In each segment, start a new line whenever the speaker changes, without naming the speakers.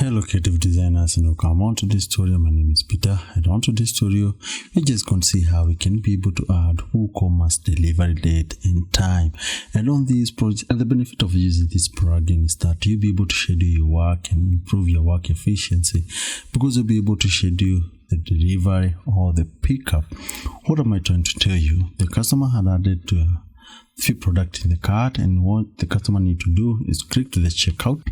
Hello creative designers, and welcome on to this tutorial. My name is Peter, and on to this tutorial we're just going to see how we can be able to add WooCommerce delivery date and time. And on this project, and the benefit of using this plugin is that you'll be able to schedule your work and improve your work efficiency, because you'll be able to schedule the delivery or the pickup. What am I trying to tell you? The customer had added few products in the cart, and what the customer need to do is click to the checkout,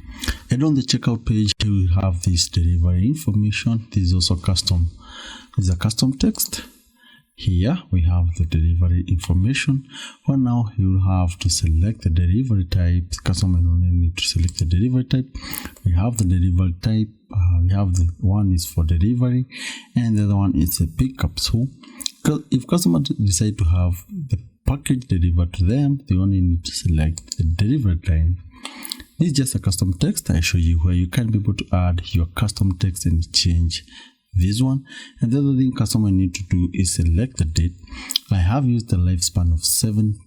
and on the checkout page you will have this delivery information. This is also custom. This is a custom text. Here we have the delivery information. Well, now you will have to select the delivery type. The customer only need to select the delivery type. We have the delivery type. We have the one is for delivery, and the other one is a pickup. So if customer decide to have the package delivered to them, they only need to select the delivery time. This is just a custom text. I show you where you can be able to add your custom text and change this one. And the other thing customer need to do is select the date. I have used the lifespan of 7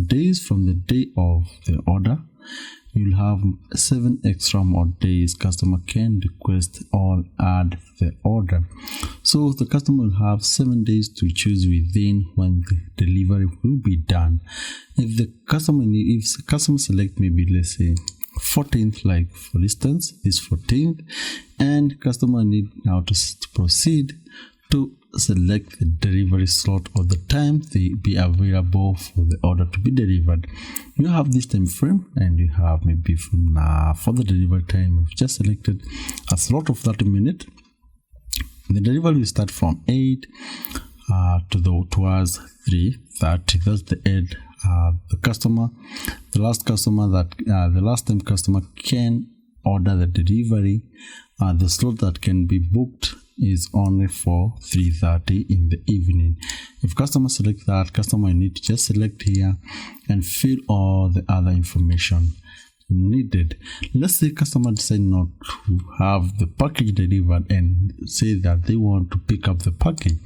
days from the day of the order. You'll have 7 extra more days customer can request or add the order. So the customer will have 7 days to choose within when the delivery will be done. If the customer select maybe, let's say 14th, like for instance this 14th, and customer need now to proceed to select the delivery slot or the time they be available for the order to be delivered. You have this time frame, and you have maybe from for the delivery time I've just selected a slot of 30 minutes. The delivery will start from 8 towards 3:30. That's the end. The last time customer can order the delivery, the slot that can be booked is only for 3:30 in the evening. If customer select that, customer need to just select here and fill all the other information needed. Let's say customer decide not to have the package delivered and say that they want to pick up the package,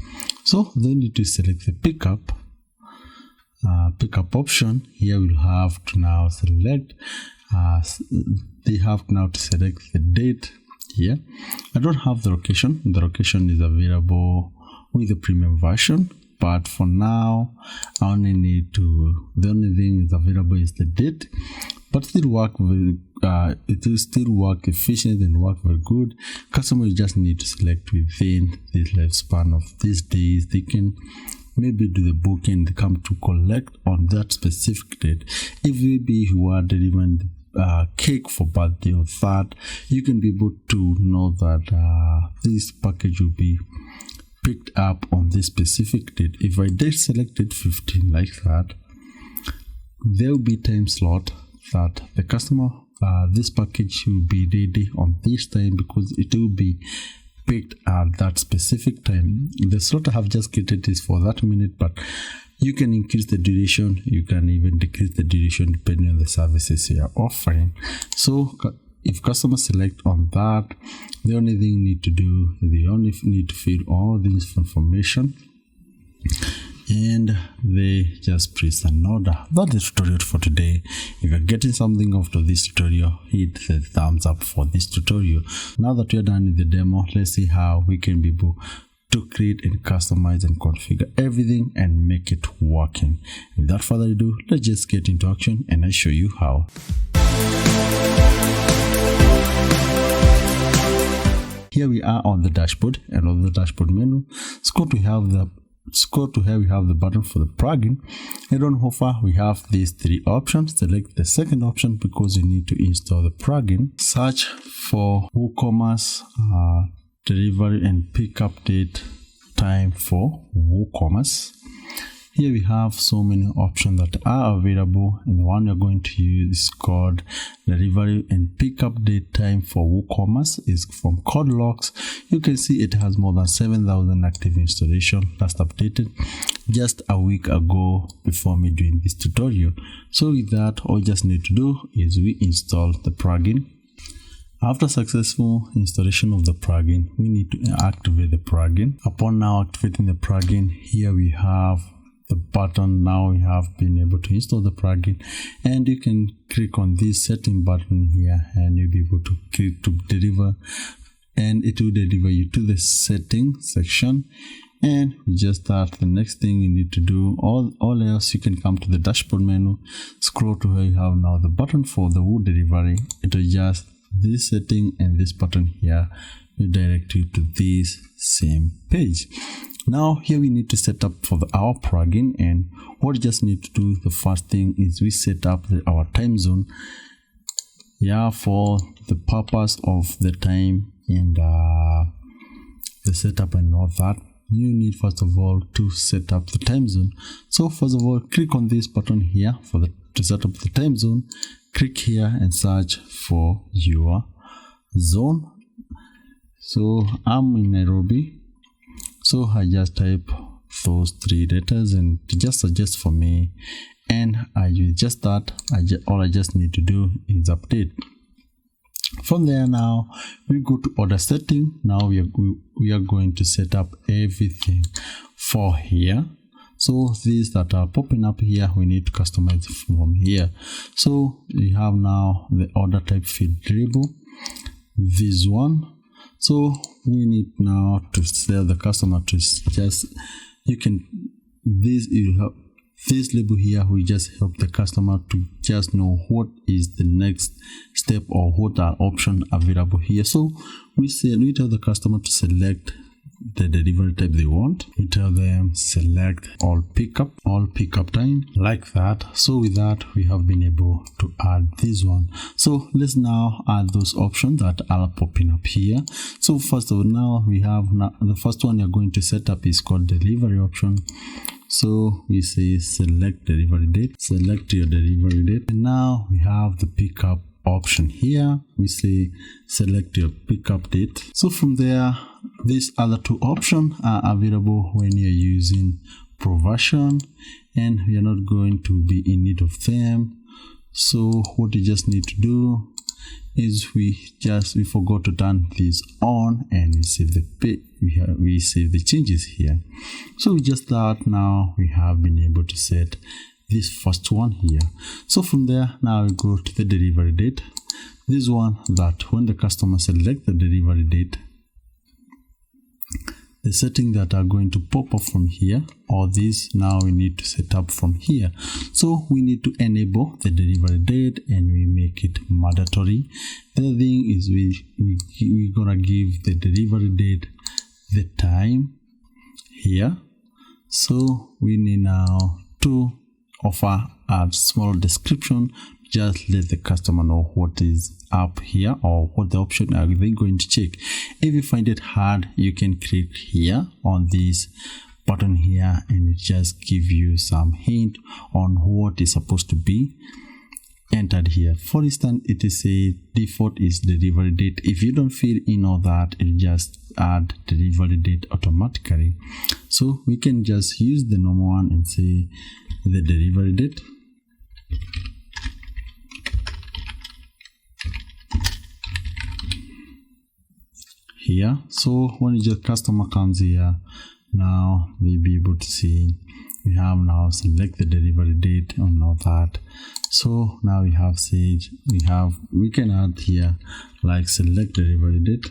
so they need to select the pickup option. Here we'll have to now select they have now to select the date. Here I don't have the location. The location is available with the premium version, but for now I only need to, the only thing is available is the date, but still work very it will still work efficient and work very good. Customer just need to select within this lifespan of these days. They can maybe do the booking, they come to collect on that specific date. If maybe you are delivering cake for birthday or that, you can be able to know that this package will be picked up on this specific date. If I did selected 15 like that, there will be time slot that the customer this package will be ready on this time, because it will be picked at that specific time. The slot I have just created is for that minute, but you can increase the duration, you can even decrease the duration depending on the services you are offering. So if customers select on that, the only thing you need to do, they only need to fill all this information and they just press an order. That is the tutorial for today. If you're getting something out of this tutorial, hit the thumbs up for this tutorial. Now that we are done with the demo, let's see how we can be able to create and customize and configure everything and make it working. Without further ado, let's just get into action and I show you how. Here we are on the dashboard, and on the dashboard menu, scroll to here we have the button for the plugin, and on offer we have these 3 options. Select the second option because you need to install the plugin. Search for WooCommerce delivery and pickup date time for WooCommerce. Here we have so many options that are available, and the one you're going to use is called delivery and pickup date time for WooCommerce. Is from CodeLogs. You can see it has more than 7,000 active installation, last updated just a week ago before me doing this tutorial. So with that, all you just need to do is we install the plugin. After successful installation of the plugin, we need to activate the plugin. Upon now activating the plugin, here we have the button. Now we have been able to install the plugin, and you can click on this setting button here, and you'll be able to click to deliver, and it will deliver you to the setting section. And we just start. The next thing you need to do, all else, you can come to the dashboard menu, scroll to where you have now the button for the Woo delivery. It will just this setting, and this button here will direct you to this same page. Now here we need to set up for our plugin, and what we just need to do, the first thing is we set up our time zone, for the purpose of the time and the setup and all that. You need first of all to set up the time zone. So first of all, click on this button here to set up the time zone. Click here and search for your zone. So I'm in Nairobi, so I just type those 3 letters and it just suggests for me, and I use just that. All I just need to do is update. From there, now we go to order setting. Now we are going to set up everything for here. So these that are popping up here, we need to customize from here. So we have now the order type field label, this one. So we need now to tell the customer to just, you have this label here will just help the customer to just know what is the next step or what are options available here. So we tell the customer to select the delivery type they want. We tell them select all pickup time, like that. So with that, we have been able to add this one. So let's now add those options that are popping up here. So first of all, now we have the first one you're going to set up is called delivery option. So we say select delivery date, select your delivery date, and now we have the pickup option here. We say select your pickup date. So from there, these other 2 options are available when you're using Pro version, and we are not going to be in need of them. So what you just need to do is we forgot to turn this on, and we save we save the changes here. So we just start. Now we have been able to set this first one here. So from there, now we go to the delivery date. This one, that when the customer select the delivery date, the setting that are going to pop up from here, or this now we need to set up from here. So we need to enable the delivery date, and we make it mandatory. The other thing is we gonna give the delivery date the time here. So we need now to offer a small description, just let the customer know what is up here or what the option are they going to check. If you find it hard, you can click here on this button here, and it just give you some hint on what is supposed to be entered here. For instance, it is a default is delivery date. If you don't fill in all that, it just add delivery date automatically. So we can just use the normal one and say the delivery date. Here, so when your customer comes here, now we'll be able to see we have now select the delivery date and all that. So now we have said we can add here like select delivery date.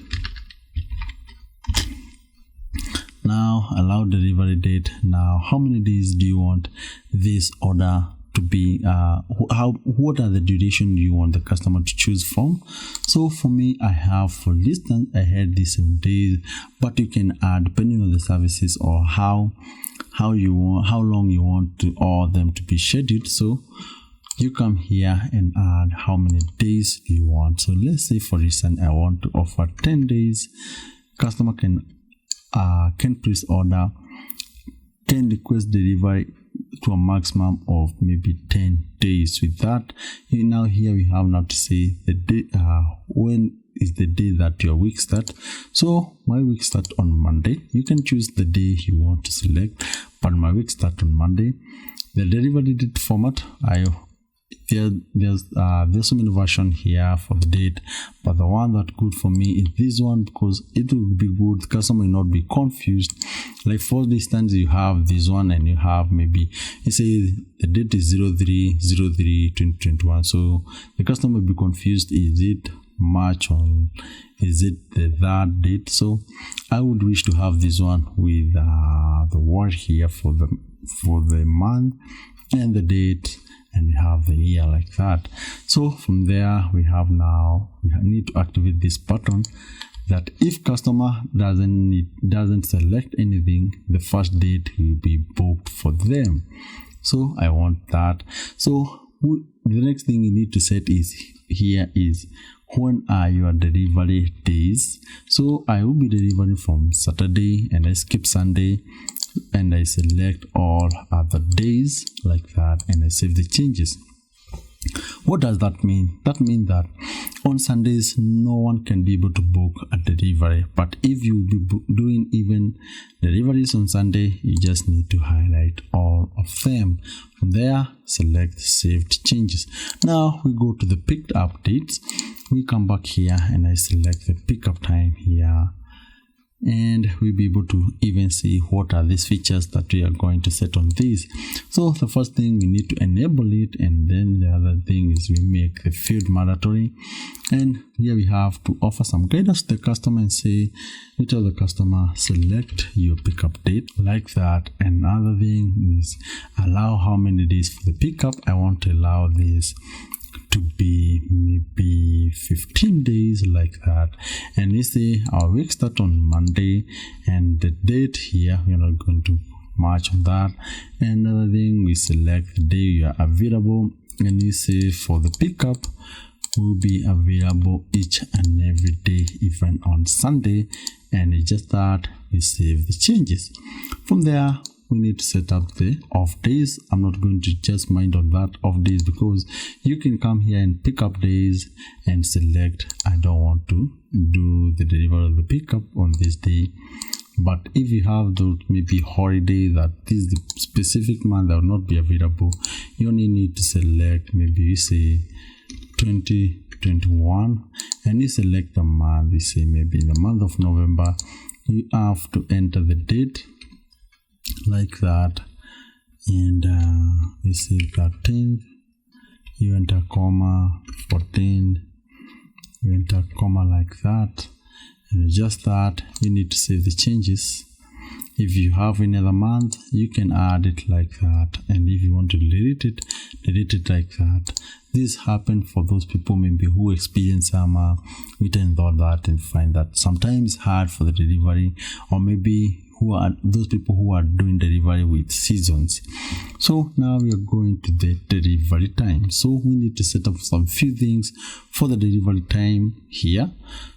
Now allow delivery date. Now how many days do you want this order to be, what are the duration you want the customer to choose from? So for me, I have, for instance, I had these 7 days, but you can add depending on the services or how long you want to all them to be scheduled. So you come here and add how many days you want. So let's say for instance I want to offer 10 days. Customer can please order 10 request delivery to a maximum of maybe 10 days. With that, now here we have now to say the day, when is the day that your week start. So my week start on Monday. You can choose the day you want to select, but my week start on Monday. The delivery date format, There's so many versions here for the date, but the one that good for me is this one because it will be good. The customer will not be confused. Like for instance, you have this one and you have maybe you say the date is 03/03/2021. So the customer will be confused. Is it March or is it that date? So I would wish to have this one with the word here for the month and the date, and we have the year like that. So from there we need to activate this button that if customer doesn't select anything, the first date will be booked for them. So I want that. So the next thing you need to set is when are your delivery days. So I will be delivering from Saturday and I skip Sunday and I select all other days like that and I save the changes. What does that mean? That means that on Sundays no one can be able to book a delivery, but if you be doing even deliveries on Sunday, you just need to highlight all of them. From there, select saved changes. Now we go to the picked up dates. We come back here and I select the pickup time here, and we'll be able to even see what are these features that we are going to set on this. So the first thing, we need to enable it, and then the other thing is we make the field mandatory. And here we have to offer some guidance to the customer and say, we tell the customer select your pickup date like that. Another thing is allow how many days for the pickup. I want to allow this to be maybe 15 days like that, and we say our week start on Monday, and the date here we are not going to match on that. And another thing, we select the day you are available, and we say for the pickup will be available each and every day, even on Sunday, and it's just that we save the changes. From there we need to set up the off days. I'm not going to just mind on that off days because you can come here and pick up days and select I don't want to do the delivery of the pickup on this day. But if you have those maybe holiday that is the specific month that will not be available, you only need to select maybe you say 2021 and you select the month. You say maybe in the month of November. You have to enter the date like that, and you say 13th, you enter comma, 14th, you enter comma like that, and just that you need to save the changes. If you have any other month, you can add it like that, and if you want to delete it like that. This happened for those people maybe who experience some written thought that and find that sometimes hard for the delivery, or maybe who are those people who are doing delivery with seasons. So now we are going to the delivery time. So we need to set up some few things for the delivery time here.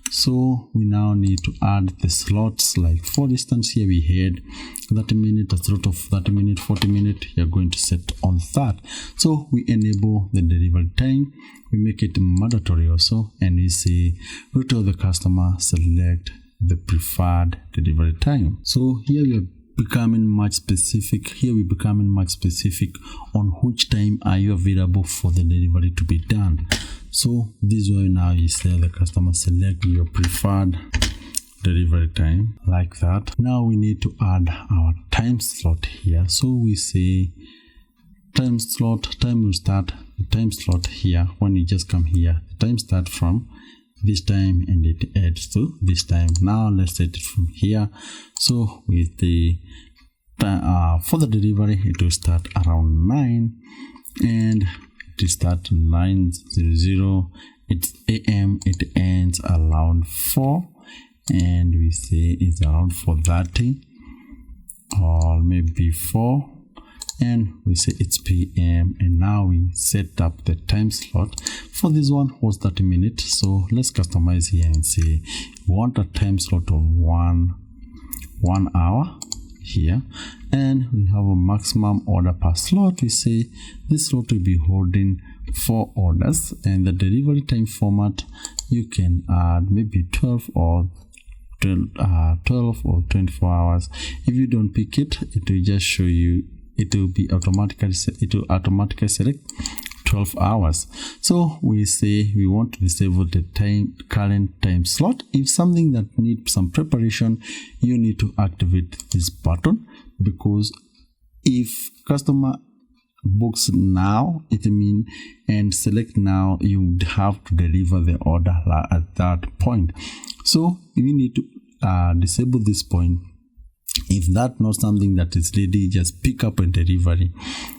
So we now need to add the slots, like for instance here we had 30 minutes, a slot of 30 minutes, 40 minutes. You're going to set on that. So we enable the delivery time, we make it mandatory also, and we say we tell the customer select the preferred delivery time. So here we are becoming much specific. On which time are you available for the delivery to be done. So this way now you say the customer select your preferred delivery time like that. Now we need to add our time slot here. So we say time slot, time will start the time slot here. When you just come here, the time start from this time and it adds to this time. Now let's set it from here. So with the for the delivery it will start around 9 and it will start 9:00. It's AM, it ends around 4, and we say it's around 4:30 or maybe 4, and we say it's PM. And now we set up the time slot. For this one was 30 minutes, so let's customize here and say we want a time slot of one hour here, and we have a maximum order per slot. We say this slot will be holding 4 orders, and the delivery time format you can add maybe 12 or 24 hours. If you don't pick it, it will just show you, it will automatically select 12 hours. So we say we want to disable the current time slot. If something that needs some preparation, you need to activate this button, because if customer books now, it means, and select now, you would have to deliver the order at that point. So you need to disable this point. If that's not something that is ready, just pick up and delivery,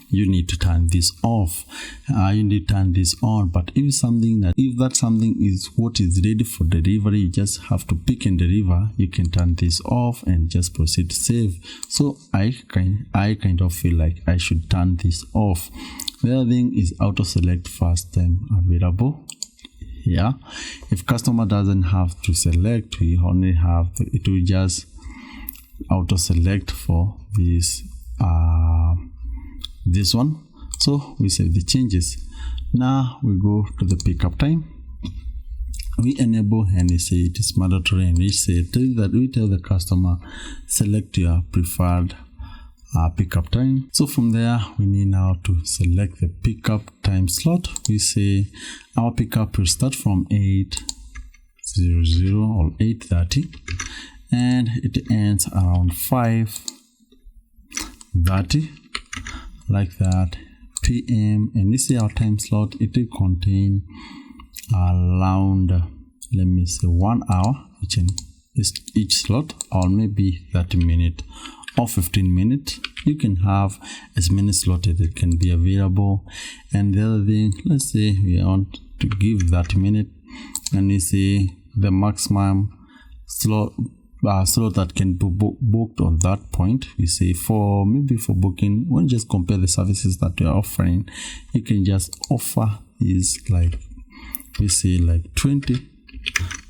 you need to turn this off. You need to turn this on. But if that something is what is ready for delivery, you just have to pick and deliver, you can turn this off and just proceed to save. So I kind of feel like I should turn this off. The other thing is auto select first time available. Yeah, if customer doesn't have to select, we only have to, it will just auto select for this one. So we save the changes. Now we go to the pickup time. We enable and we say it is mandatory, and we say that we tell the customer select your preferred pickup time. So from there we need now to select the pickup time slot. We say our pickup will start from 8:00 or 8:30 and it ends around 5:30, like that, PM. And we say our time slot, it will contain around, let me say, 1 hour each slot, or maybe 30 minutes or 15 minutes. You can have as many slots as it can be available. And the other thing, let's say we want to give 30 minutes, and we say the maximum slot that can be booked on that point. We say for booking, when you just compare the services that you are offering, you can just offer is like, we say like 20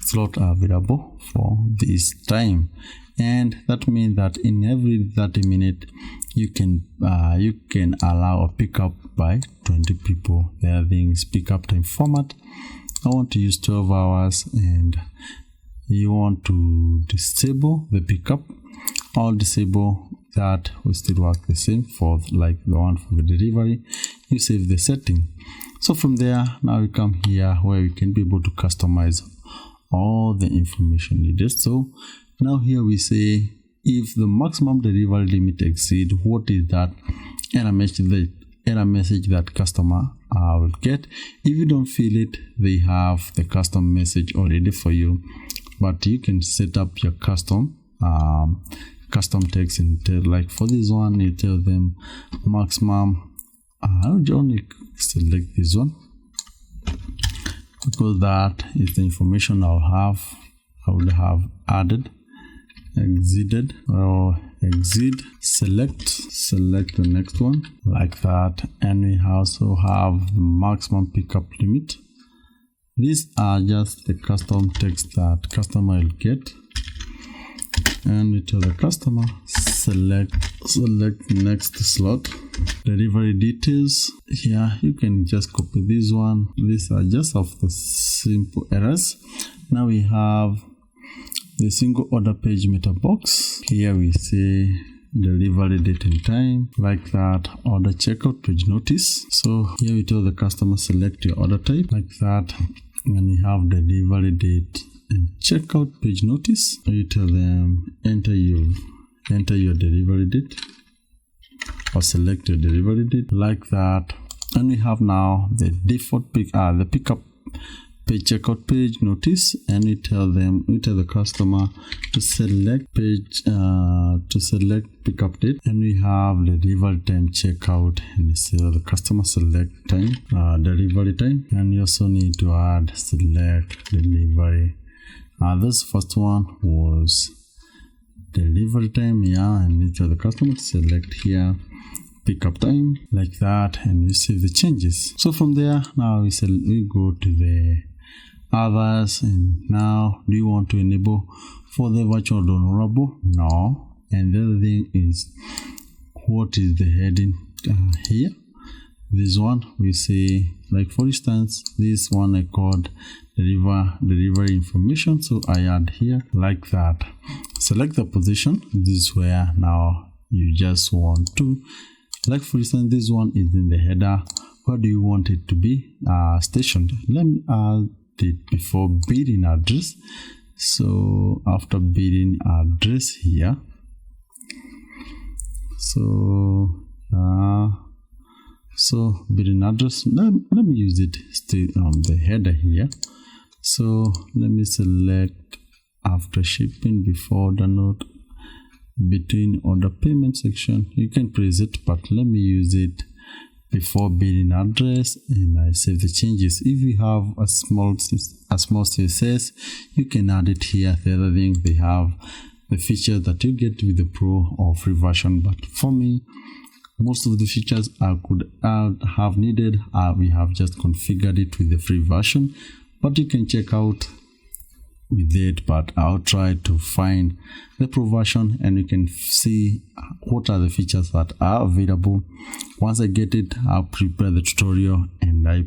slots are available for this time. And that means that in every 30 minutes you can allow a pickup by 20 people. The other thing is pickup time format. I want to use 12 hours, and you want to disable the pickup or disable that, will still work the same for like the one for the delivery. You save the setting. So from there, now we come here where we can be able to customize all the information needed. So now here we say if the maximum delivery limit exceed, what is that error message that customer will get. If you don't feel it, they have the custom message already for you, but you can set up your custom text and tell, like for this one, you tell them maximum. I would only select this one because that is the information I would have added. Exceed, select the next one, like that. And we also have the maximum pickup limit. These are just the custom text that customer will get, and we tell the customer select next slot. Delivery details, here you can just copy this one. These are just of the simple errors. Now we have the single order page meta box. Here we say delivery date and time, like that. Order checkout page notice. So here we tell the customer select your order type, like that. And you have delivery date and checkout page notice. You tell them enter your delivery date or select your delivery date, like that. And we have now the default the pickup page checkout page notice, and we tell the customer to select pickup date, and we have the delivery time checkout, and we say the customer select time, delivery time, and you also need to add select delivery. This first one was delivery time, yeah, and we tell the customer to select here pickup time, like that, and we save the changes. So from there, now we go to the others, and now do you want to enable for the virtual downloadable? No. And the other thing is, what is the heading here? This one we say, like for instance, this one I called delivery information, so I add here, like that. Select the position. This is where now you just want to, like for instance, this one is in the header where do you want it to be stationed? Let me add it before billing address. So after billing address here, so billing address, let me use it still on the header here. So let me select after shipping, before the note, between order payment section. You can press it, but let me use it before billing address, and I save the changes. If you have a small CSS, you can add it here. The other thing, they have the feature that you get with the pro or free version, but for me, most of the features I could have needed, we have just configured it with the free version, but you can check out with it. But I'll try to find the pro version, and you can see what are the features that are available. Once I get it, I'll prepare the tutorial and I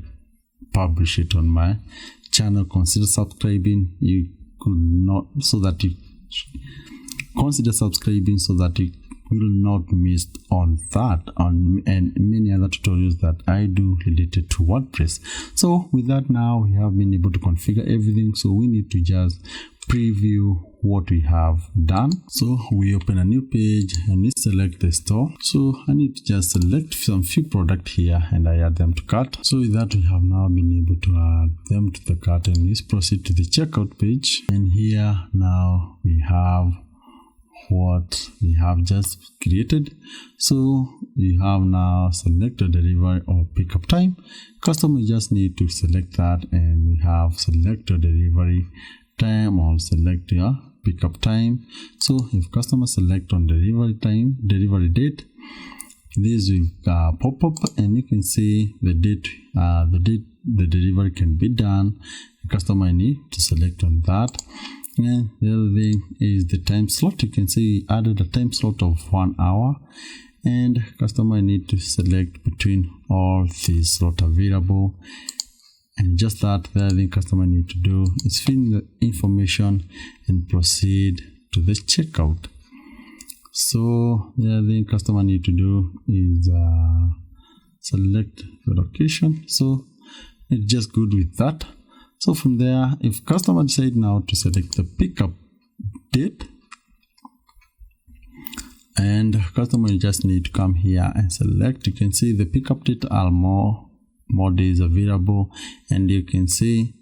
publish it on my channel. Consider subscribing. You could not, so that you consider subscribing so that you will not miss on that and many other tutorials that I do related to WordPress. So with that, now we have been able to configure everything, so we need to just preview what we have done. So we open a new page and we select the store. So I need to just select some few products here and I add them to cart. So with that, we have now been able to add them to the cart, and let's proceed to the checkout page. And here now we have what we have just created. So we have now selected delivery or pickup time. Customer just need to select that, and we have selected delivery time or select your pickup time. So if customer select on delivery time, delivery date, this will pop up, and you can see the date the delivery can be done. The customer need to select on that. And the other thing is the time slot. You can see we added a time slot of 1 hour, and customer need to select between all these slots available. And just that, the other thing customer need to do is fill in the information and proceed to the checkout. So the other thing customer need to do is select the location. So it's just good with that. So from there, if customer decide now to select the pickup date, and customer just need to come here and select, you can see the pickup date are more days available, and you can see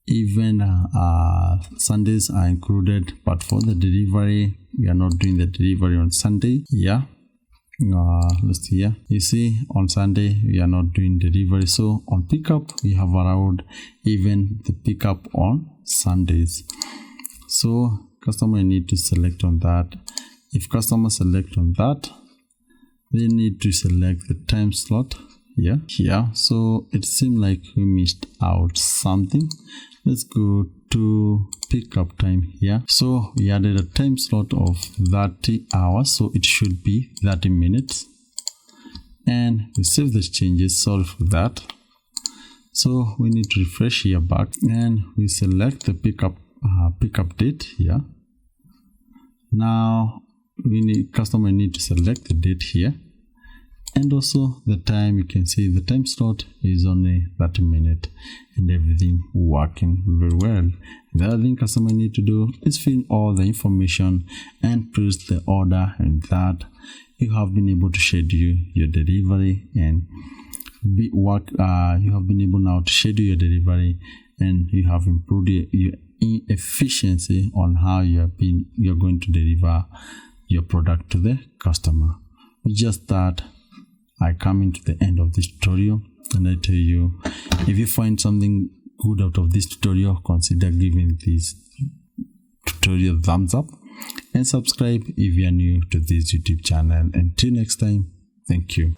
even Sundays are included, but for the delivery, we are not doing the delivery on Sunday. Yeah. Let's see here. You see on Sunday we are not doing delivery, so on pickup we have allowed even the pickup on Sundays. So customer need to select on that. If customer select on that, they need to select the time slot here. So it seems like we missed out something. Let's go to pickup time here. So we added a time slot of 30 hours, so it should be 30 minutes, and we save the changes. Sorry for that. So we need to refresh here back, and we select the pickup date here. Now customer need to select the date here, and also the time. You can see the time slot is only 30 minutes, and everything working very well. The other thing customer need to do is fill in all the information and place the order, and that you have been able to schedule your delivery and you have been able now to schedule your delivery, and you have improved your efficiency on how you're going to deliver your product to the customer. With just that, I come into the end of this tutorial, and I tell you, if you find something good out of this tutorial, consider giving this tutorial a thumbs up and subscribe if you are new to this YouTube channel. Until next time, thank you.